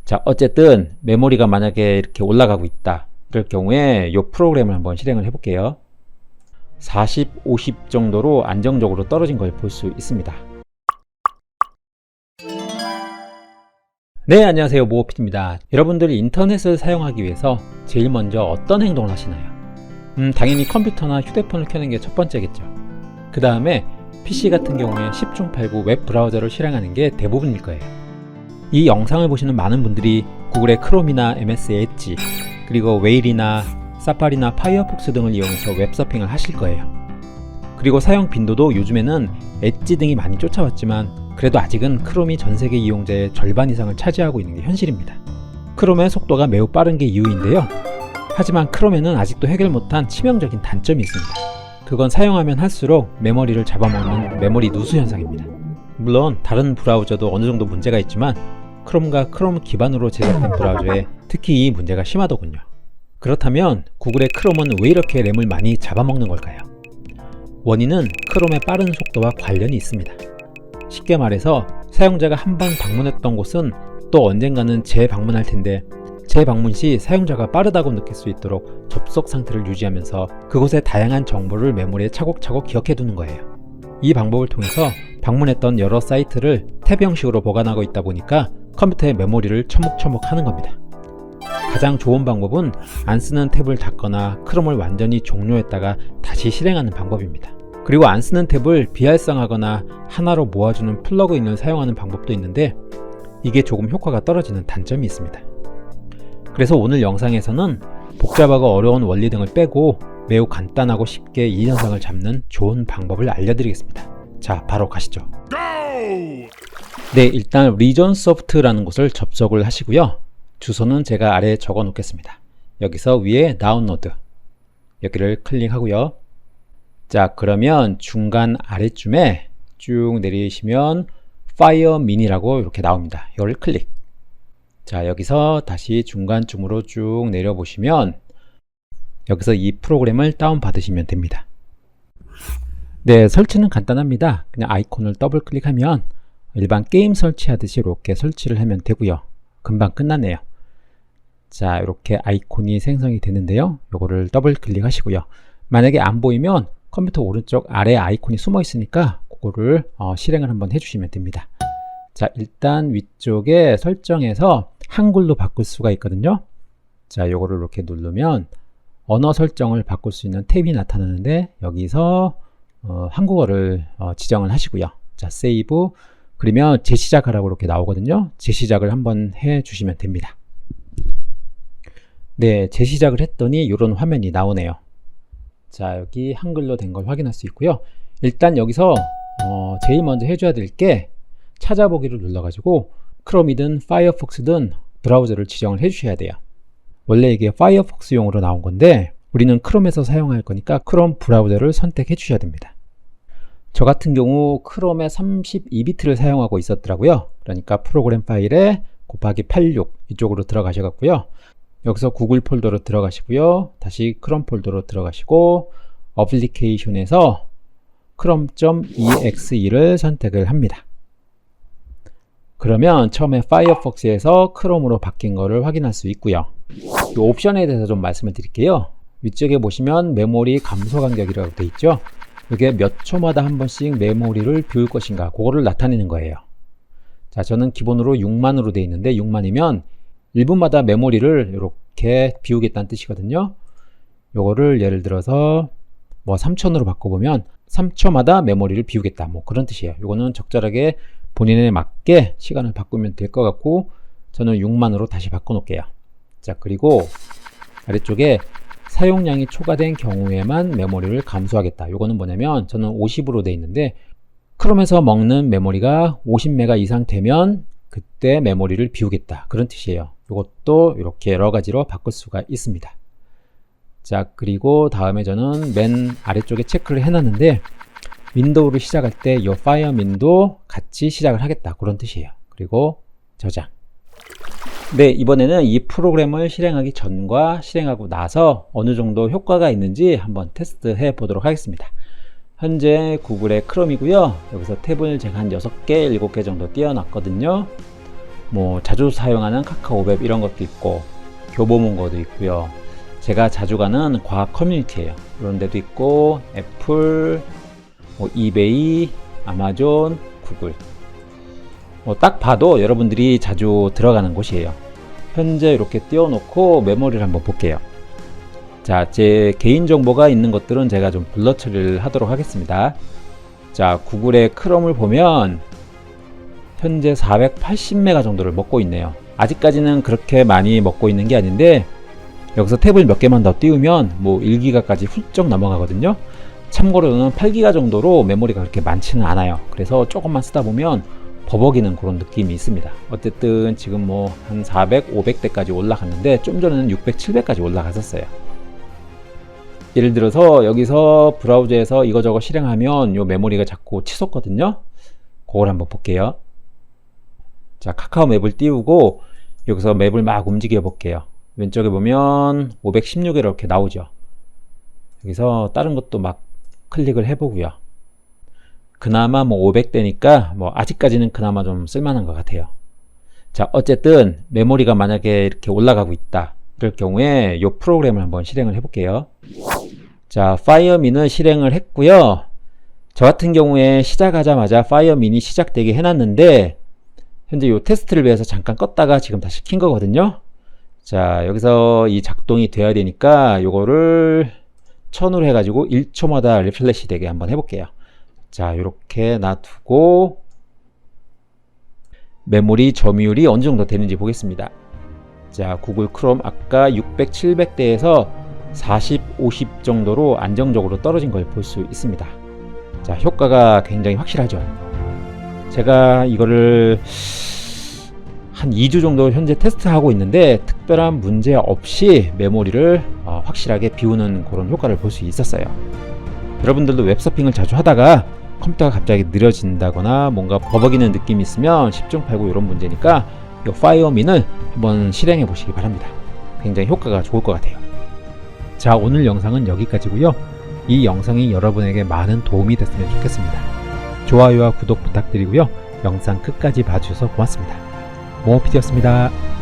자, 어쨌든 메모리가 만약에 이렇게 올라가고 있다 이럴 경우에 이 프로그램을 한번 실행을 해 볼게요. 40, 50 정도로 안정적으로 떨어진 걸 볼 수 있습니다. 네, 안녕하세요. 모어핏입니다. 여러분들이 인터넷을 사용하기 위해서 제일 먼저 어떤 행동을 하시나요? 당연히 컴퓨터나 휴대폰을 켜는 게 첫 번째겠죠. 그 다음에 PC 같은 경우에 10중 8구 웹 브라우저를 실행하는 게 대부분일 거예요. 이 영상을 보시는 많은 분들이 구글의 크롬이나 MS 엣지, 그리고 웨일이나 사파리나 파이어폭스 등을 이용해서 웹서핑을 하실 거예요. 그리고 사용 빈도도 요즘에는 엣지 등이 많이 쫓아왔지만 그래도 아직은 크롬이 전세계 이용자의 절반 이상을 차지하고 있는 게 현실입니다. 크롬의 속도가 매우 빠른 게 이유인데요. 하지만 크롬에는 아직도 해결 못한 치명적인 단점이 있습니다. 그건 사용하면 할수록 메모리를 잡아먹는 메모리 누수 현상입니다. 물론 다른 브라우저도 어느 정도 문제가 있지만 크롬과 크롬 기반으로 제작된 브라우저에 특히 이 문제가 심하더군요. 그렇다면 구글의 크롬은 왜 이렇게 램을 많이 잡아먹는 걸까요? 원인은 크롬의 빠른 속도와 관련이 있습니다. 쉽게 말해서 사용자가 한 번 방문했던 곳은 또 언젠가는 재방문할 텐데 재방문 시 사용자가 빠르다고 느낄 수 있도록 접속 상태를 유지하면서 그곳의 다양한 정보를 메모리에 차곡차곡 기억해 두는 거예요. 이 방법을 통해서 방문했던 여러 사이트를 탭 형식으로 보관하고 있다 보니까 컴퓨터의 메모리를 처먹처먹 하는 겁니다. 가장 좋은 방법은 안 쓰는 탭을 닫거나 크롬을 완전히 종료했다가 다시 실행하는 방법입니다. 그리고 안 쓰는 탭을 비활성하거나 하나로 모아주는 플러그인을 사용하는 방법도 있는데 이게 조금 효과가 떨어지는 단점이 있습니다. 그래서 오늘 영상에서는 복잡하고 어려운 원리 등을 빼고 매우 간단하고 쉽게 이 현상을 잡는 좋은 방법을 알려드리겠습니다. 자, 바로 가시죠. 네, 일단 리전소프트라는 곳을 접속을 하시고요. 주소는 제가 아래에 적어 놓겠습니다. 여기서 위에 다운로드 여기를 클릭하고요. 자, 그러면 중간 아래쯤에 쭉 내리시면 파이어 미니라고 이렇게 나옵니다. 이걸 클릭. 자, 여기서 다시 중간쯤으로 쭉 내려보시면 여기서 이 프로그램을 다운받으시면 됩니다. 네, 설치는 간단합니다. 그냥 아이콘을 더블 클릭하면 일반 게임 설치하듯이 이렇게 설치를 하면 되고요. 금방 끝났네요. 자, 이렇게 아이콘이 생성이 되는데요. 요거를 더블 클릭하시고요. 만약에 안 보이면 컴퓨터 오른쪽 아래 아이콘이 숨어 있으니까 그거를 실행을 한번 해주시면 됩니다. 자, 일단 위쪽에 설정에서 한글로 바꿀 수가 있거든요. 자, 요거를 이렇게 누르면 언어 설정을 바꿀 수 있는 탭이 나타나는데 여기서 한국어를 지정을 하시고요. 자, 세이브. 그러면 재시작하라고 이렇게 나오거든요. 재시작을 한번 해 주시면 됩니다. 네, 재시작을 했더니 이런 화면이 나오네요. 자, 여기 한글로 된 걸 확인할 수 있고요. 일단 여기서 제일 먼저 해줘야 될 게 찾아보기를 눌러가지고 크롬이든 파이어폭스든 브라우저를 지정을 해주셔야 돼요. 원래 이게 파이어폭스용으로 나온 건데 우리는 크롬에서 사용할 거니까 크롬 브라우저를 선택해 주셔야 됩니다. 저 같은 경우 크롬에 32비트를 사용하고 있었더라고요. 그러니까 프로그램 파일에 곱하기 86 이쪽으로 들어가셔갖고요. 여기서 구글 폴더로 들어가시고요. 다시 크롬 폴더로 들어가시고 어플리케이션에서 chrome.exe 를 선택을 합니다. 그러면 처음에 파이어폭스에서 크롬으로 바뀐 거를 확인할 수 있고요. 이 옵션에 대해서 좀 말씀을 드릴게요. 위쪽에 보시면 메모리 감소 간격이라고 되어 있죠. 이게 몇 초마다 한 번씩 메모리를 비울 것인가 그거를 나타내는 거예요. 자, 저는 기본으로 6만으로 되어 있는데 6만이면 1분마다 메모리를 이렇게 비우겠다는 뜻이거든요. 요거를 예를 들어서 뭐 3000으로 바꿔보면 3초마다 메모리를 비우겠다 뭐 그런 뜻이에요. 요거는 적절하게 본인에 맞게 시간을 바꾸면 될 것 같고 저는 6만으로 다시 바꿔 놓을게요. 자, 그리고 아래쪽에 사용량이 초과된 경우에만 메모리를 감소하겠다. 요거는 뭐냐면 저는 50으로 되어 있는데 크롬에서 먹는 메모리가 50메가 이상 되면 그때 메모리를 비우겠다 그런 뜻이에요. 이것도 이렇게 여러 가지로 바꿀 수가 있습니다. 자, 그리고 다음에 저는 맨 아래쪽에 체크를 해놨는데 윈도우를 시작할 때 이 파이어민도 같이 시작을 하겠다 그런 뜻이에요. 그리고 저장. 네, 이번에는 이 프로그램을 실행하기 전과 실행하고 나서 어느 정도 효과가 있는지 한번 테스트해 보도록 하겠습니다. 현재 구글의 크롬이고요. 여기서 탭을 제가 한 6개, 7개 정도 띄워놨거든요. 뭐 자주 사용하는 카카오웹 이런 것도 있고 교보문고도 있고요. 제가 자주 가는 과학 커뮤니티예요. 이런 데도 있고 애플, 뭐 이베이, 아마존, 구글. 뭐 딱 봐도 여러분들이 자주 들어가는 곳이에요. 현재 이렇게 띄워놓고 메모리를 한번 볼게요. 자, 제 개인정보가 있는 것들은 제가 좀 블러 처리를 하도록 하겠습니다. 자, 구글의 크롬을 보면 현재 480메가 정도를 먹고 있네요. 아직까지는 그렇게 많이 먹고 있는 게 아닌데 여기서 탭을 몇 개만 더 띄우면 뭐 1기가까지 훌쩍 넘어가거든요. 참고로는 8기가 정도로 메모리가 그렇게 많지는 않아요. 그래서 조금만 쓰다 보면 버벅이는 그런 느낌이 있습니다. 어쨌든 지금 뭐 한 400, 500대까지 올라갔는데 좀 전에는 600, 700까지 올라갔었어요. 예를 들어서 여기서 브라우저에서 이거저거 실행하면 요 메모리가 자꾸 치솟거든요. 그걸 한번 볼게요. 자, 카카오 맵을 띄우고 여기서 맵을 막 움직여 볼게요. 왼쪽에 보면 516 이렇게 나오죠. 여기서 다른 것도 막 클릭을 해보고요. 그나마 뭐 500대니까 뭐 아직까지는 그나마 좀 쓸만한 것 같아요. 자, 어쨌든 메모리가 만약에 이렇게 올라가고 있다. 이럴 경우에 이 프로그램을 한번 실행을 해볼게요. 자, 파이어민을 실행을 했고요. 저 같은 경우에 시작하자마자 파이어민이 시작되게 해놨는데 현재 이 테스트를 위해서 잠깐 껐다가 지금 다시 킨 거거든요. 자, 여기서 이 작동이 돼야 되니까 요거를 1000으로 해가지고 1초마다 리플래시 되게 한번 해볼게요. 자, 이렇게 놔두고 메모리 점유율이 어느 정도 되는지 보겠습니다. 자, 구글 크롬 아까 600, 700대에서 40, 50 정도로 안정적으로 떨어진 걸 볼 수 있습니다. 자, 효과가 굉장히 확실하죠. 제가 이거를 한 2주 정도 현재 테스트하고 있는데 특별한 문제 없이 메모리를 확실하게 비우는 그런 효과를 볼 수 있었어요. 여러분들도 웹서핑을 자주 하다가 컴퓨터가 갑자기 느려진다거나 뭔가 버벅이는 느낌이 있으면 10중 8구 이런 문제니까 이 파이어민을 한번 실행해 보시기 바랍니다. 굉장히 효과가 좋을 것 같아요. 자, 오늘 영상은 여기까지고요. 이 영상이 여러분에게 많은 도움이 됐으면 좋겠습니다. 좋아요와 구독 부탁드리고요. 영상 끝까지 봐주셔서 고맙습니다. 모피디였습니다.